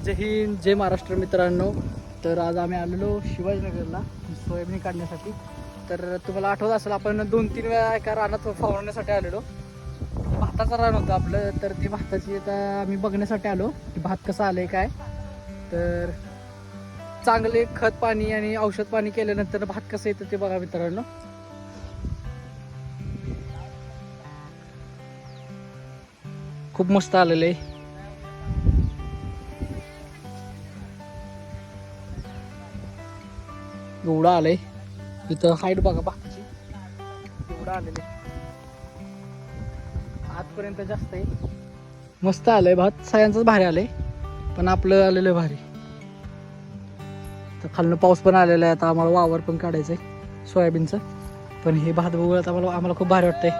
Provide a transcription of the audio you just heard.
जय हिंद, जय महाराष्ट्र मित्रांनो. तर आज आम्ही आलेलो शिवाजीनगरला सोयाबीन काढण्यासाठी. तर तुम्हाला आठवत असेल आपण 2-3 वेळा एका रानात फवारण्यासाठी आलेलो. भाताचं रान होतं आपलं. तर ती भाताची आता आम्ही बघण्यासाठी आलो की भात कसं आलंय काय. तर चांगले खत पाणी आणि औषध पाणी केल्यानंतर भात कसं येतं ते बघा मित्रांनो. खूप मस्त आलेलं आहे. एवढं आलंय इथं, हाईट बघा भाताची एवढं आलेलं आहे. आजपर्यंत जास्त आहे. मस्त आलंय भात, सगळ्यांचंच भारी आलंय पण आपलं आलेलं भारी. तर खालनं पाऊस पण आलेला आहे. आता आम्हाला वावर पण काढायचंय सोयाबीनचं. पण हे भात बघूया आम्हाला खूप भारी वाटतंय.